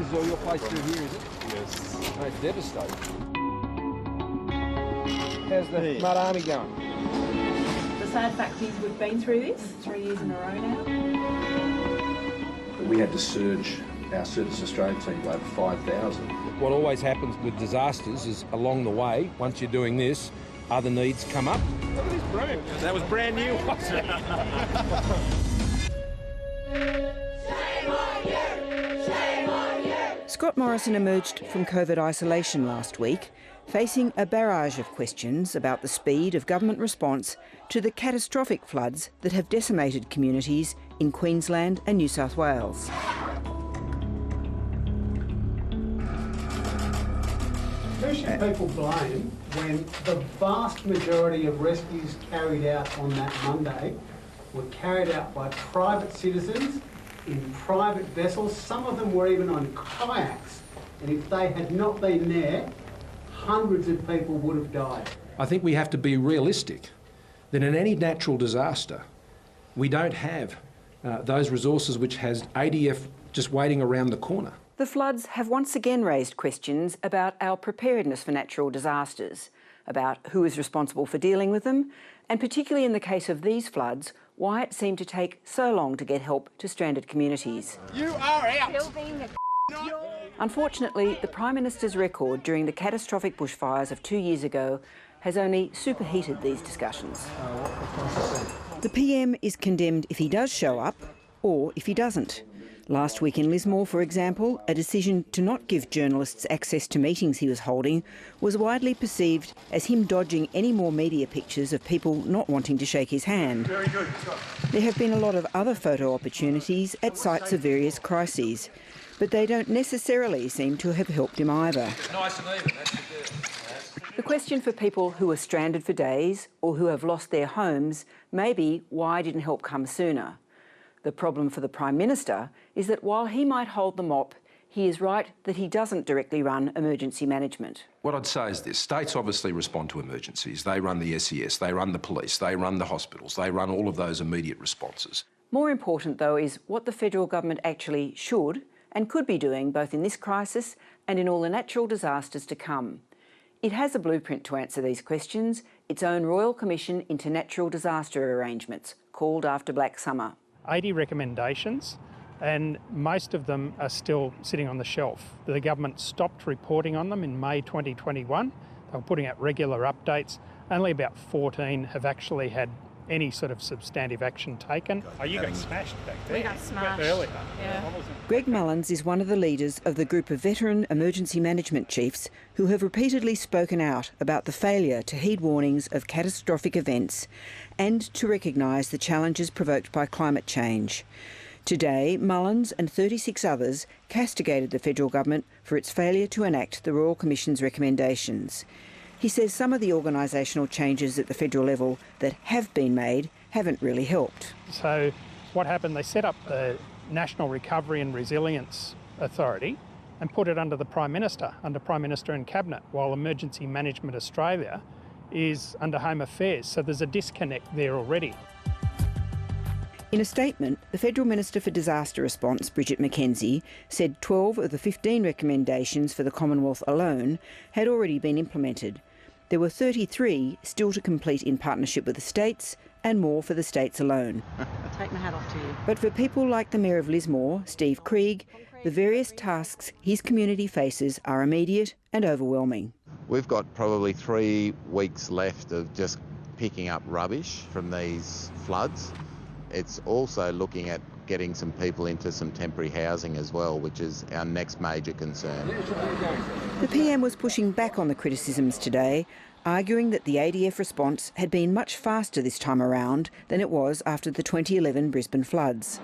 This is all your place through here, is it? Yes. Oh, it's devastating. How's the mud army going? The sad fact is we've been through this 3 years in a row now. We had to surge our Service Australia team by over 5,000. What always happens with disasters is along the way, once you're doing this, other needs come up. Look at this broom. That was brand new, wasn't it? Scott Morrison emerged from COVID isolation last week, facing a barrage of questions about the speed of government response to the catastrophic floods that have decimated communities in Queensland and New South Wales. Who should people blame when the vast majority of rescues carried out on that Monday were carried out by private citizens in private vessels? Some of them were even on kayaks, and if they had not been there, hundreds of people would have died. I think we have to be realistic that in any natural disaster, we don't have those resources which has ADF just waiting around the corner. The floods have once again raised questions about our preparedness for natural disasters, about who is responsible for dealing with them, and particularly in the case of these floods, why it seemed to take so long to get help to stranded communities. You are out! Unfortunately, the Prime Minister's record during the catastrophic bushfires of 2 years ago has only superheated these discussions. The PM is condemned if he does show up or if he doesn't. Last week in Lismore, for example, a decision to not give journalists access to meetings he was holding was widely perceived as him dodging any more media pictures of people not wanting to shake his hand. Very good. There have been a lot of other photo opportunities at sites of various crises, but they don't necessarily seem to have helped him either. Nice and even, that's good. The question for people who are stranded for days or who have lost their homes may be why didn't help come sooner? The problem for the Prime Minister is that while he might hold the mop, he is right that he doesn't directly run emergency management. What I'd say is this: states obviously respond to emergencies. They run the SES, they run the police, they run the hospitals, they run all of those immediate responses. More important, though, is what the federal government actually should and could be doing both in this crisis and in all the natural disasters to come. It has a blueprint to answer these questions, its own Royal Commission into Natural Disaster Arrangements, called after Black Summer. 80 recommendations, and most of them are still sitting on the shelf. The government stopped reporting on them in May 2021. They were putting out regular updates. Only about 14 have actually had any sort of substantive action taken. Oh, you got smashed back there. We got smashed. Earlier. Yeah. Greg Mullins is one of the leaders of the group of veteran emergency management chiefs who have repeatedly spoken out about the failure to heed warnings of catastrophic events and to recognise the challenges provoked by climate change. Today, Mullins and 36 others castigated the federal government for its failure to enact the Royal Commission's recommendations. He says some of the organisational changes at the federal level that have been made haven't really helped. So what happened, they set up the National Recovery and Resilience Authority and put it under the Prime Minister, under Prime Minister and Cabinet, while Emergency Management Australia is under Home Affairs. So there's a disconnect there already. In a statement, the Federal Minister for Disaster Response, Bridget McKenzie, said 12 of the 15 recommendations for the Commonwealth alone had already been implemented. There were 33 still to complete in partnership with the states and more for the states alone. Take my hat off to you. But for people like the Mayor of Lismore, Steve Krieg, the various tasks his community faces are immediate and overwhelming. We've got probably 3 weeks left of just picking up rubbish from these floods. It's also looking at getting some people into some temporary housing as well, which is our next major concern. The PM was pushing back on the criticisms today, arguing that the ADF response had been much faster this time around than it was after the 2011 Brisbane floods.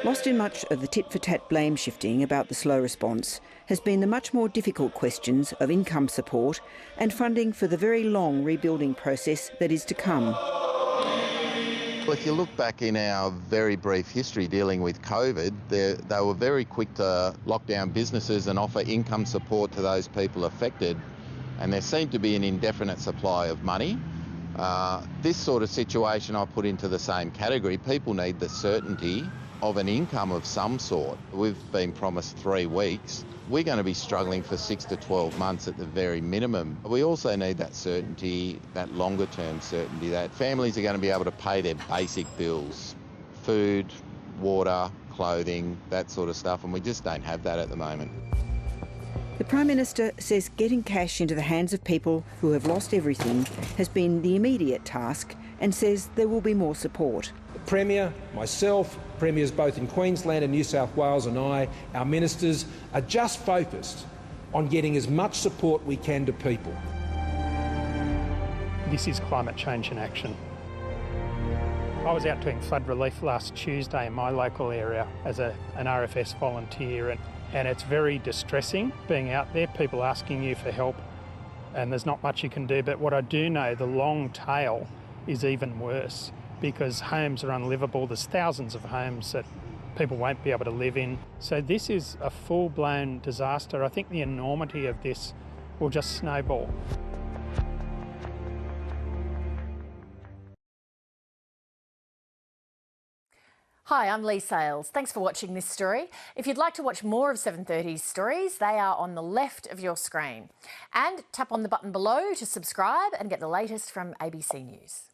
Lost in much of the tit-for-tat blame shifting about the slow response has been the much more difficult questions of income support and funding for the very long rebuilding process that is to come. Well, if you look back in our very brief history dealing with COVID, they were very quick to lock down businesses and offer income support to those people affected, and there seemed to be an indefinite supply of money. This sort of situation I put into the same category. People need the certainty of an income of some sort. We've been promised 3 weeks. We're going to be struggling for 6 to 12 months at the very minimum. We also need that certainty, that longer term certainty, that families are going to be able to pay their basic bills, food, water, clothing, that sort of stuff, and we just don't have that at the moment. The Prime Minister says getting cash into the hands of people who have lost everything has been the immediate task, and says there will be more support. The Premier, myself, Premiers both in Queensland and New South Wales and our ministers are just focused on getting as much support we can to people. This is climate change in action. I was out doing flood relief last Tuesday in my local area as an RFS volunteer, and it's very distressing being out there, people asking you for help, and there's not much you can do. But what I do know, the long tail is even worse, because homes are unlivable. There's thousands of homes that people won't be able to live in. So this is a full-blown disaster. I think the enormity of this will just snowball. Hi, I'm Lee Sales. Thanks for watching this story. If you'd like to watch more of 730's stories, they are on the left of your screen. And tap on the button below to subscribe and get the latest from ABC News.